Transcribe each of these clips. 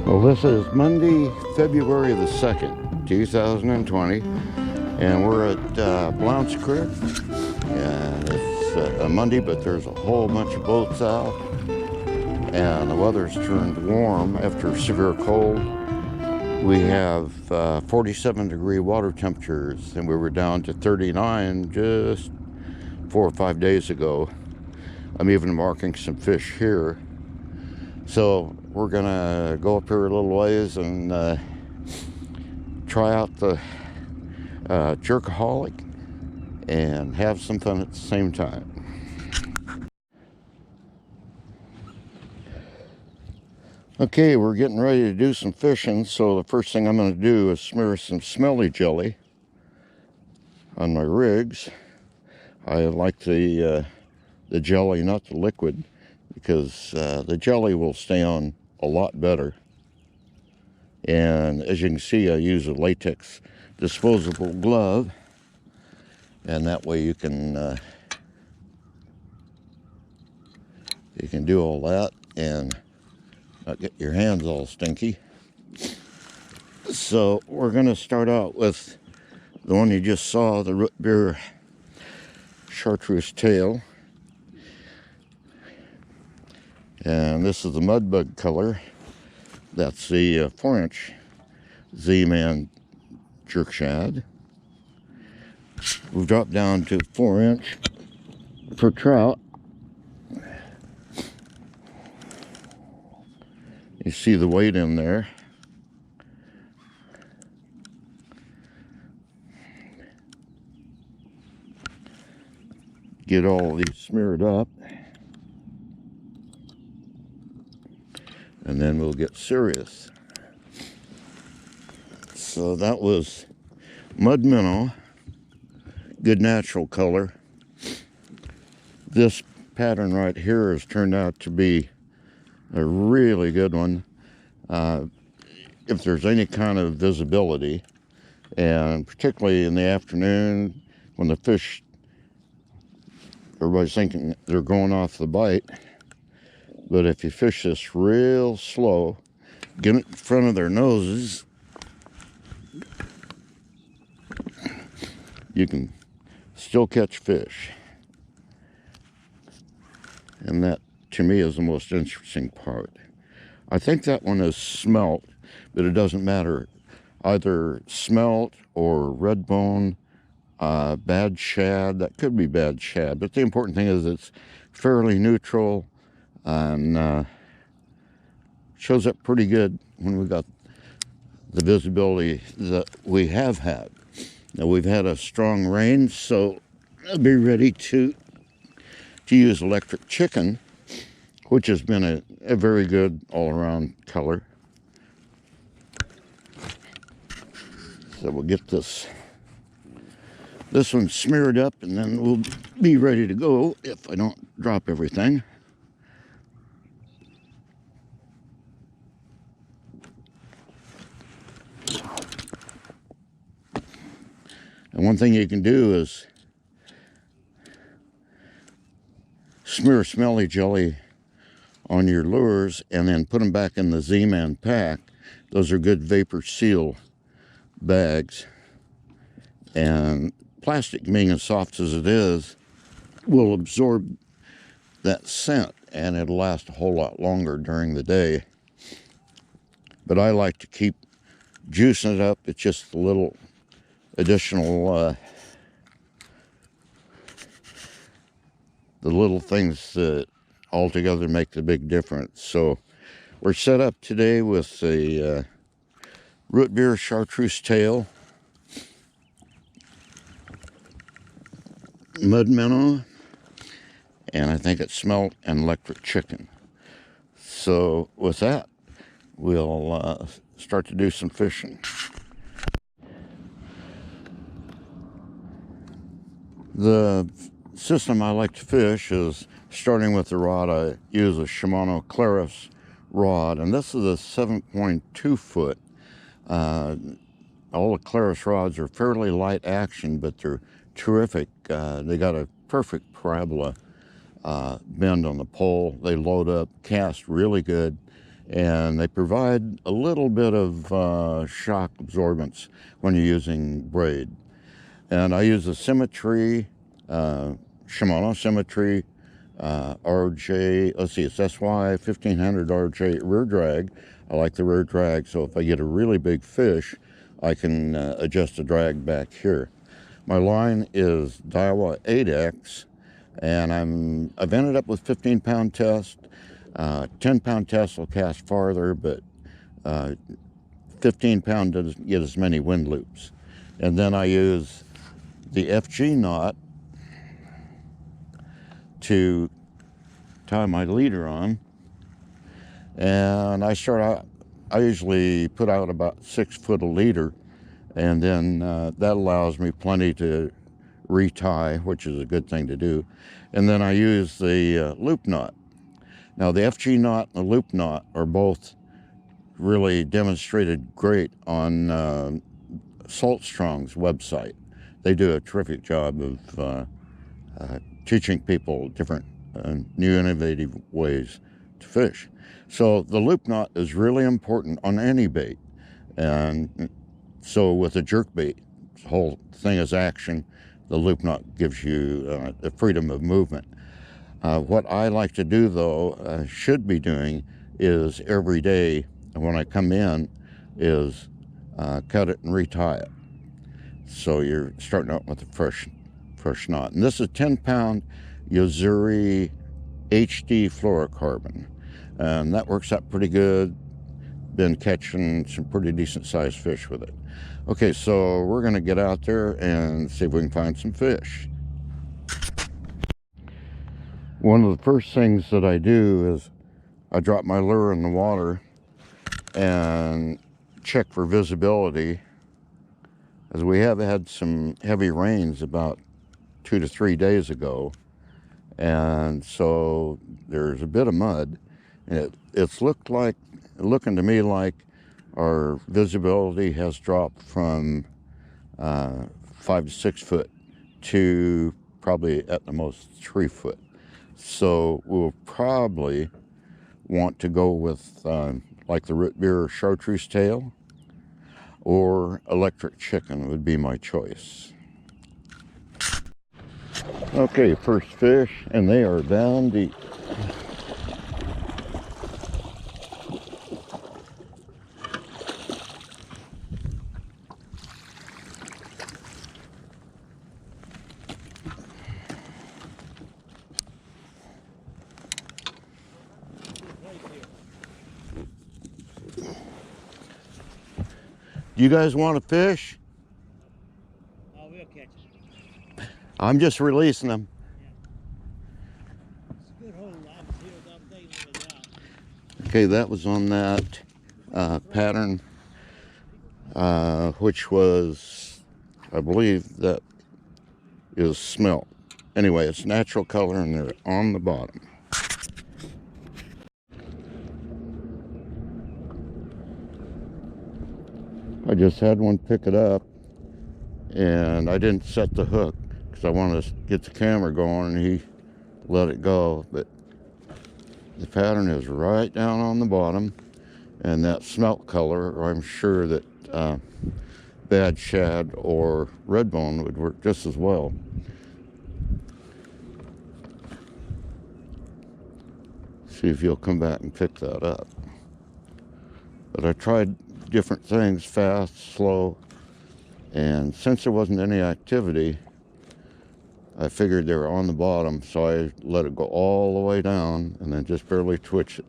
Well, this is Monday, February the 2nd, 2020, and we're at Blounts Creek. And it's a Monday, but there's a whole bunch of boats out, and the weather's turned warm after severe cold. We have 47-degree water temperatures, and we were down to 39 just 4 or 5 days ago. I'm even marking some fish here. So we're gonna go up here a little ways and try out the Jerkaholic and have some fun at the same time. Okay, we're getting ready to do some fishing, so the first thing I'm going to do is smear some smelly jelly on my rigs. I like the jelly, not the liquid, because the jelly will stay on a lot better. And as you can see, I use a latex disposable glove, and that way you can do all that and not get your hands all stinky. So we're going to start out with the one you just saw, the root beer chartreuse tail. And this is the mudbug color. That's the 4-inch Z-Man jerk shad. We've dropped down to 4-inch for trout. You see the weight in there. Get all of these smeared up, and then we'll get serious. So that was mud minnow, good natural color. This pattern right here has turned out to be a really good one. If there's any kind of visibility, and particularly in the afternoon when the fish, everybody's thinking they're going off the bite, but if you fish this real slow, get it in front of their noses, you can still catch fish. And that, to me, is the most interesting part. I think that one is smelt, but it doesn't matter. Either smelt or red bone, bad shad. That could be bad shad, but the important thing is it's fairly neutral and shows up pretty good when we got the visibility that we have had. Now we've had a strong rain, so I'll be ready to use electric chicken, which has been a very good all-around color. So we'll get this one smeared up, and then we'll be ready to go if I don't drop everything. And one thing you can do is smear smelly jelly on your lures and then put them back in the Z-Man pack. Those are good vapor seal bags. And plastic, being as soft as it is, will absorb that scent, and it'll last a whole lot longer during the day. But I like to keep juicing it up. It's just a little additional the little things that altogether make the big difference. So we're set up today with a root beer chartreuse tail, mud minnow, and I think it's smelt and electric chicken. So with that, we'll start to do some fishing. The system I like to fish is starting with the rod. I use a Shimano Claris rod, and this is a 7.2 foot. All the Claris rods are fairly light action, but they're terrific. They got a perfect parabola bend on the pole. They load up, cast really good, and they provide a little bit of shock absorbance when you're using braid. And I use a Symmetry, Shimano Symmetry RJ, let's see, it's SY 1500 RJ rear drag. I like the rear drag, so if I get a really big fish, I can adjust the drag back here. My line is Daiwa 8X, and I've ended up with 15-pound test. 10-pound test will cast farther, but 15-pound doesn't get as many wind loops. And then I use the FG knot to tie my leader on, and I usually put out about 6 foot of leader, and then that allows me plenty to retie, which is a good thing to do. And then I use the loop knot. Now the FG knot and the loop knot are both really demonstrated great on Saltstrong's website. They do a terrific job of teaching people different new innovative ways to fish. So the loop knot is really important on any bait. And so with a jerk bait, the whole thing is action. The loop knot gives you the freedom of movement. What I like to do, though, should be doing, is every day when I come in, is cut it and retie it. So you're starting out with a fresh knot. And this is 10-pound Yozuri HD fluorocarbon. And that works out pretty good. Been catching some pretty decent sized fish with it. Okay, so we're gonna get out there and see if we can find some fish. One of the first things that I do is I drop my lure in the water and check for visibility, as we have had some heavy rains about 2 to 3 days ago, and so there's a bit of mud. It's looking to me like our visibility has dropped from 5 to 6 foot to probably at the most 3 foot. So we'll probably want to go with like the root beer chartreuse tail, or electric chicken would be my choice. Okay, first fish, and they are down deep. You guys want to fish? Oh, we'll catch it. I'm just releasing them. Yeah. It's a good hole. I was here the other day when it was out. Okay, that was on that pattern, which was, I believe that is smelt. Anyway, it's natural color and they're on the bottom. I just had one pick it up, and I didn't set the hook because I wanted to get the camera going, and he let it go. But the pattern is right down on the bottom, and that smelt color, I'm sure that bad shad or redbone would work just as well. See if you'll come back and pick that up. But I tried different things, fast, slow, and since there wasn't any activity, I figured they were on the bottom, so I let it go all the way down and then just barely twitch it.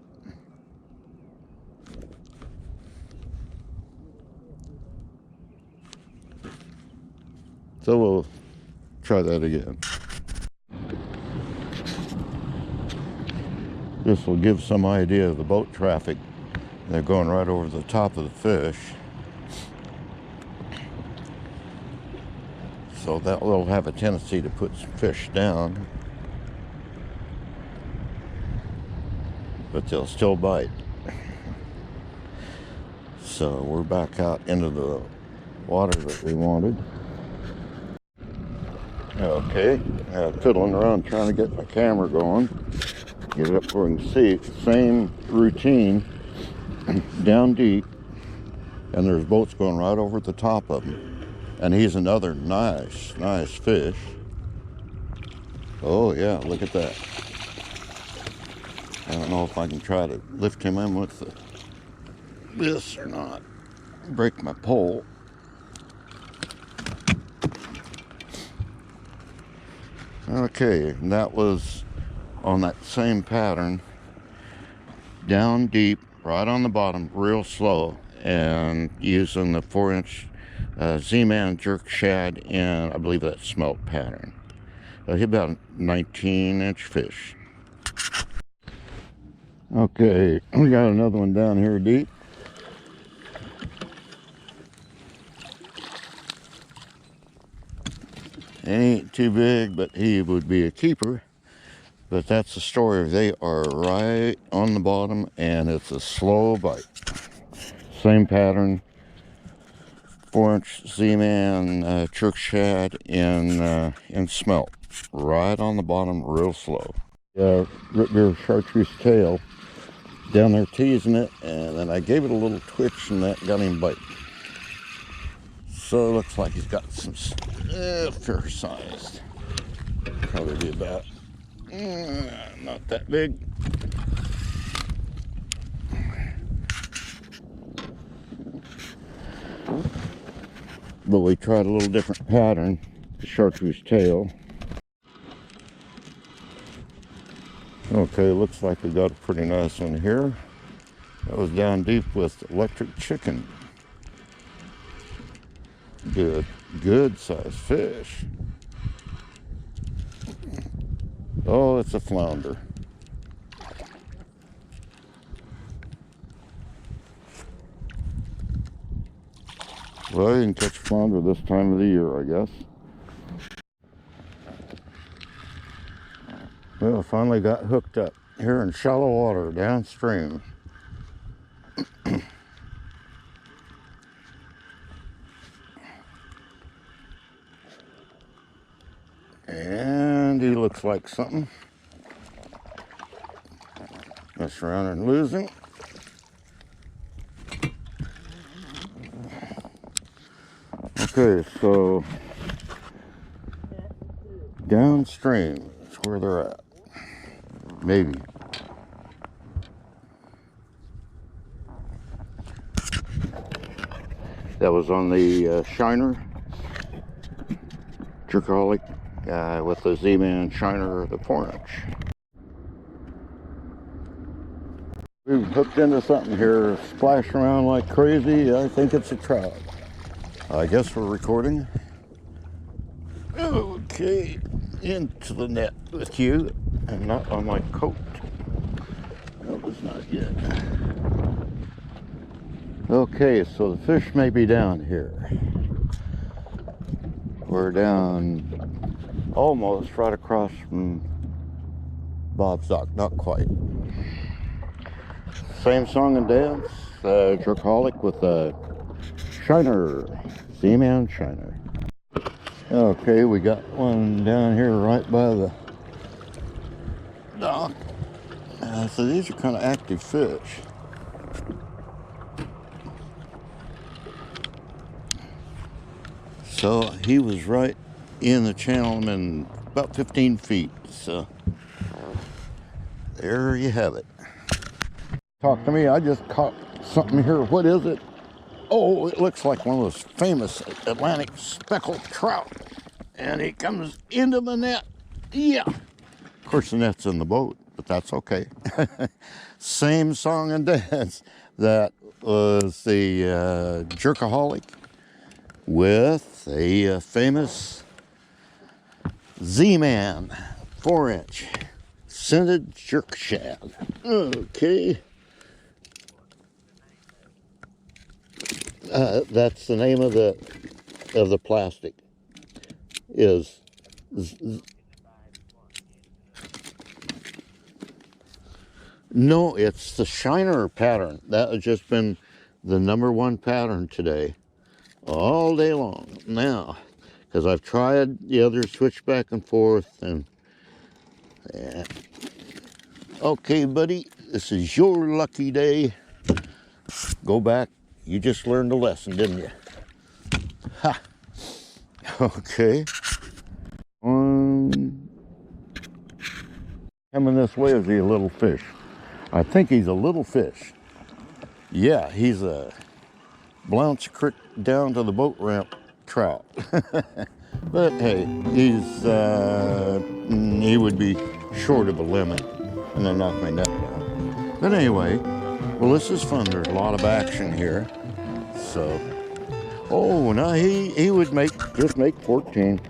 So we'll try that again. This will give some idea of the boat traffic. They're going right over the top of the fish. So that will have a tendency to put some fish down, but they'll still bite. So we're back out into the water that we wanted. Okay, fiddling around trying to get my camera going, get it up where we can see. It's the same routine. down deep, and there's boats going right over the top of him. And he's another nice fish. Oh yeah, look at that. I don't know if I can try to lift him in with this or not. Break my pole. Okay, and that was on that same pattern. Down deep, right on the bottom, real slow, and using the 4-inch Z-Man jerk shad in, I believe, that smelt pattern. He about a 19-inch fish. Okay, we got another one down here deep. He ain't too big, but he would be a keeper. But that's the story. They are right on the bottom, and it's a slow bite. Same pattern, 4-inch Z-Man jerk shad in smelt, right on the bottom, real slow. Root beer chartreuse tail down there teasing it, and then I gave it a little twitch, and that got him bite. So it looks like he's got some fair sized. Probably be about not that big. But we tried a little different pattern, the chartreuse tail. Okay, looks like we got a pretty nice one here. That was down deep with electric chicken. Good sized fish. Oh, it's a flounder. Well, you can catch flounder this time of the year, I guess. Well, finally got hooked up here in shallow water downstream. And he looks like something. Mess around and losing. Okay, so downstream is where they're at. Maybe. That was on the shiner. Jerkaholic with the Z-Man shiner, the 4-inch. We've hooked into something here, splashing around like crazy. I think it's a trout. I guess we're recording. Okay, into the net with you, and not on my coat. That was not yet. Okay, so the fish may be down here. We're down almost right across from Bob's dock, not quite. Same song and dance, Jerkaholic with a shiner, Z-Man shiner. Okay, we got one down here right by the dock. So these are kind of active fish. So he was right in the channel and about 15 feet. So there you have it. Talk to me, I just caught something here. What is it? Oh, it looks like one of those famous Atlantic speckled trout. And he comes into the net. Yeah. Of course, the net's in the boat, but that's okay. Same song and dance. That was the Jerkaholic with a famous Z-Man 4-inch scented jerk shad. Okay. That's the name of the plastic. Is no, it's the shiner pattern. That has just been the #1 pattern today, all day long. Now, because I've tried the other switch back and forth, and okay, buddy, this is your lucky day. go back. You just learned a lesson, didn't you? Ha! Okay. Coming this way, is he a little fish? I think he's a little fish. Yeah, he's a Blounts Creek down to the boat ramp trout. But hey, he would be short of a limit, and then knock my net down. But anyway, well, this is fun. There's a lot of action here. So, oh, no, he would just make 14.